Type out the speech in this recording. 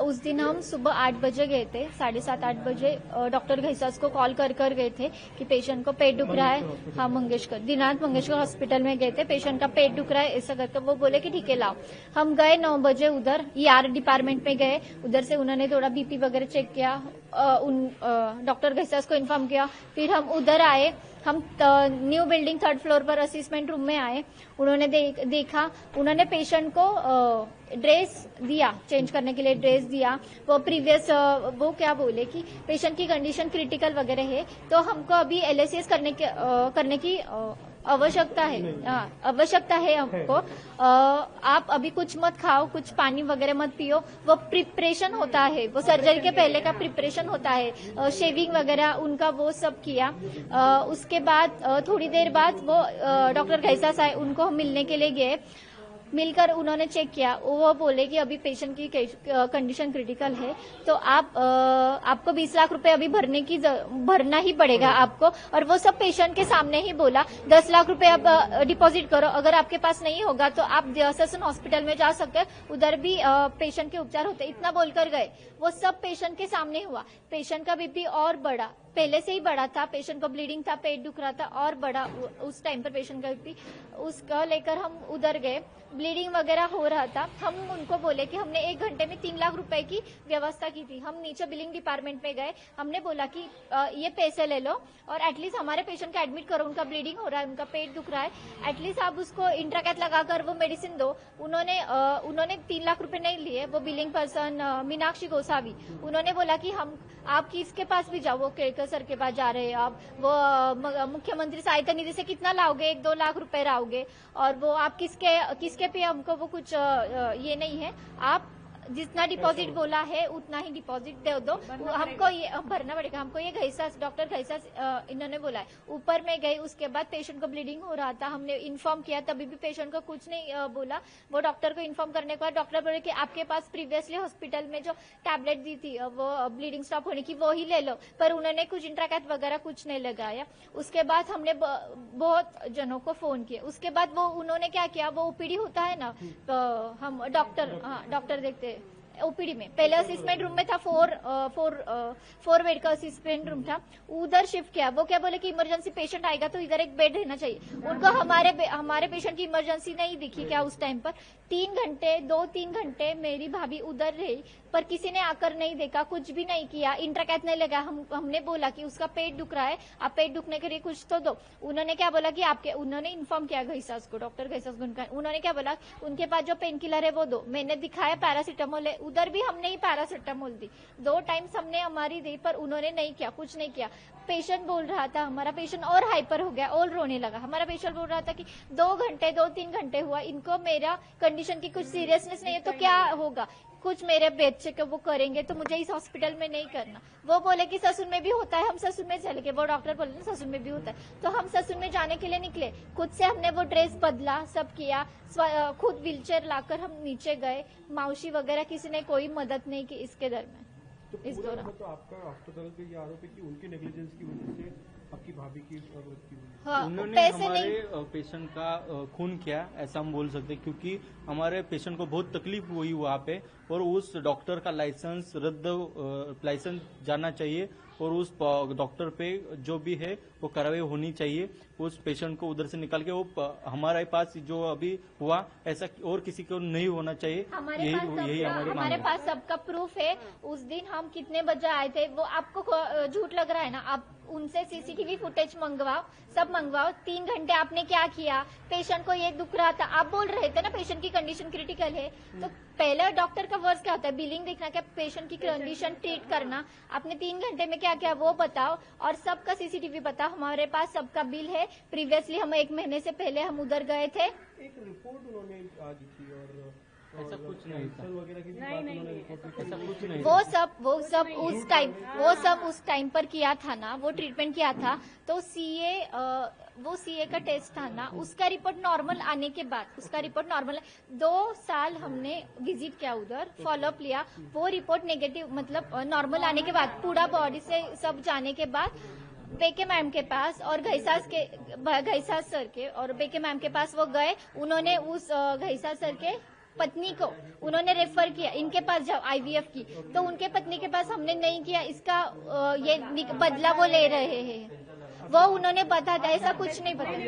उस दिन हम सुबह 8 बजे गए थे, 7:30-8 बजे डॉक्टर घैसास को कॉल कर गए थे कि पेशेंट को पेट दुख रहा है। हाँ, दीनानाथ मंगेशकर हॉस्पिटल में गए थे, पेशेंट का पेट दुख रहा है ऐसा करके वो बोले कि ठीक है लाओ। हम गए 9 बजे उधर ER डिपार्टमेंट में गए, उधर से उन्होंने थोड़ा BP वगैरह चेक किया, डॉक्टर घैसास को इन्फॉर्म किया। फिर हम उधर आए, हम न्यू बिल्डिंग 3rd फ्लोर पर असिस्मेंट रूम में आए। उन्होंने देखा, उन्होंने पेशेंट को ड्रेस दिया, चेंज करने के लिए ड्रेस दिया। वो प्रीवियस वो क्या बोले कि पेशेंट की कंडीशन क्रिटिकल वगैरह है, तो हमको अभी LACS करने की आवश्यकता है हमको। आप अभी कुछ मत खाओ, कुछ पानी वगैरह मत पियो। वो प्रिपरेशन होता है, वो सर्जरी के पहले का प्रिपरेशन होता है, शेविंग वगैरह उनका वो सब किया। उसके बाद थोड़ी देर बाद वो डॉक्टर घैसास आए, उनको हम मिलने के लिए गए। मिलकर उन्होंने चेक किया, वो बोले कि अभी पेशेंट की कंडीशन क्रिटिकल है, तो आपको 20 लाख रुपए अभी भरना ही पड़ेगा आपको। और वो सब पेशेंट के सामने ही बोला, 10 लाख रुपए आप डिपॉजिट करो, अगर आपके पास नहीं होगा तो आप ससन हॉस्पिटल में जा सकते हैं, उधर भी पेशेंट के उपचार होते। इतना बोलकर गए, वो सब पेशेंट के सामने हुआ। पेशेंट का BP और बढ़ा, पहले से ही बढ़ा था, पेशेंट को ब्लीडिंग था, पेट दुख रहा था और बढ़ा उस टाइम पर पेशेंट का BP। उसका लेकर हम उधर गए, ब्लीडिंग वगैरह हो रहा था। हम उनको बोले कि हमने 1 घंटे में 3 लाख रुपए की व्यवस्था की थी। हम नीचे बिलिंग डिपार्टमेंट में गए, हमने बोला कि ये पैसे ले लो और एटलीस्ट हमारे पेशेंट को एडमिट करो, उनका ब्लीडिंग हो रहा है, उनका पेट दुख रहा है, एटलीस्ट आप उसको इंट्राकैथ लगाकर वो मेडिसिन दो। उन्होंने 3 लाख रुपए नहीं लिए। वो बिलिंग पर्सन मीनाक्षी गोसावी, उन्होंने बोला कि आप किसके पास भी जाओ, वो केड़कर सर के पास जा रहे हैं आप, वो मुख्यमंत्री सहायता निधि से कितना लाओगे, 1-2 लाख रुपए लाओगे, और वो आप किसके पे हमको वो कुछ ये नहीं है, आप जितना डिपॉजिट बोला है उतना ही डिपॉजिट दे दो, हमको ये भरना पड़ेगा, हमको ये घैसास डॉक्टर घैसास इन्होंने बोला है। ऊपर में गई, उसके बाद पेशेंट को ब्लीडिंग हो रहा था, हमने इन्फॉर्म किया, तभी भी पेशेंट को कुछ नहीं बोला। वो डॉक्टर को इन्फॉर्म करने के बाद डॉक्टर बोले कि आपके पास प्रीवियसली हॉस्पिटल में जो टैबलेट दी थी वो ब्लीडिंग स्टॉप होने की, वो ही ले लो, पर उन्होंने कुछ इंट्राकैथ वगैरह कुछ नहीं लगाया। उसके बाद हमने बहुत जनों को फोन किया। उसके बाद वो उन्होंने क्या किया, वो OPD होता है ना, तो हम डॉक्टर देखते OPD में, पहले असिस्मेंट रूम में था, 4 बेड का असिस्मेंट रूम था, उधर शिफ्ट किया। वो क्या बोले कि इमरजेंसी पेशेंट आएगा तो इधर एक बेड रहना चाहिए। उनको हमारे पेशेंट की इमरजेंसी नहीं दिखी क्या उस टाइम पर। 2-3 घंटे मेरी भाभी उधर रही, पर किसी ने आकर नहीं देखा, कुछ भी नहीं किया, इंट्राकैथ नहीं लगा। हमने बोला कि उसका पेट दुख रहा है, आप पेट दुखने के लिए कुछ तो दो। उन्होंने क्या बोला कि उन्होंने इन्फॉर्म किया घैसास को, डॉक्टर घैसास को, उन्होंने क्या बोला, उनके पास जो पेन किलर है वो दो। मैंने दिखाया पैरासीटामोल है, उधर भी हमने ही पैरासीटामोल दी, 2 टाइम्स हमने हमारी दी, पर उन्होंने नहीं किया, कुछ नहीं किया। पेशेंट बोल रहा था, हमारा पेशेंट और हाइपर हो गया और रोने लगा। हमारा पेशेंट बोल रहा था कि 2-3 घंटे हुआ, इनको मेरा कंडीशन की कुछ सीरियसनेस नहीं है तो क्या होगा, कुछ मेरे बच्चे को वो करेंगे तो मुझे इस हॉस्पिटल में नहीं करना। वो बोले कि ससुर में भी होता है, हम ससुर में चले गए। वो डॉक्टर बोले ना ससुर में भी होता है, तो हम ससुर में जाने के लिए निकले। खुद से हमने वो ड्रेस बदला, सब किया, खुद व्हीलचेयर लाकर हम नीचे गए। मावशी वगैरह किसी ने कोई मदद नहीं की इसके दरमियान। तो इस दौरान तो आपका अस्पताल पे ये आरोप है कि उनकी नेग्लिजेंस की वजह से आपकी भाभी की मृत्यु हुई। हाँ, उन्होंने हमारे पेशेंट का खून किया, ऐसा हम बोल सकते हैं, क्योंकि हमारे पेशेंट को बहुत तकलीफ हुई वहाँ पे, और उस डॉक्टर का लाइसेंस जाना चाहिए, और उस डॉक्टर पे जो भी है वो कार्रवाई होनी चाहिए। उस पेशेंट को उधर से निकाल के वो हमारे पास जो अभी हुआ ऐसा और किसी को नहीं होना चाहिए, यही हमारे पास सबका प्रूफ है। उस दिन हम कितने बजे आए थे, वो आपको झूठ लग रहा है ना, आप उनसे CCTV फुटेज मंगवाओ, सब मंगवाओ। 3 घंटे आपने क्या किया, पेशेंट को ये दुख रहा था, आप बोल रहे थे ना पेशेंट की कंडीशन क्रिटिकल है, तो पहले डॉक्टर का वर्क क्या होता है, बिलिंग देखना, क्या पेशेंट की कंडीशन ट्रीट करना। आपने 3 घंटे में क्या किया वो बताओ, और सबका CCTV बताओ। हमारे पास सबका बिल है, प्रीवियसली हम 1 महीने से पहले हम उधर गए थे। एक रिपोर्ट उन्होंने आज की और ऐसा कुछ नहीं था, वगैरह की बात उन्होंने रिपोर्ट ऐसा कुछ नहीं। वो सब उस टाइम पर किया था ना, वो ट्रीटमेंट किया था, तो CA का टेस्ट था ना, उसका रिपोर्ट नॉर्मल आने के बाद, उसका रिपोर्ट नॉर्मल 2 साल हमने विजिट किया उधर, फॉलोअप लिया, वो रिपोर्ट नेगेटिव मतलब नॉर्मल आने के बाद, पूरा बॉडी से सब जाने के बाद बेके मैम के पास और घैसास सर के और बेके मैम के पास वो गए। उन्होंने उस घैसास सर के पत्नी को उन्होंने रेफर किया, इनके पास जाओ IVF की, तो उनके पत्नी के पास हमने नहीं किया, इसका ये बदला वो ले रहे हैं। वो उन्होंने बता दिया, ऐसा कुछ नहीं बता।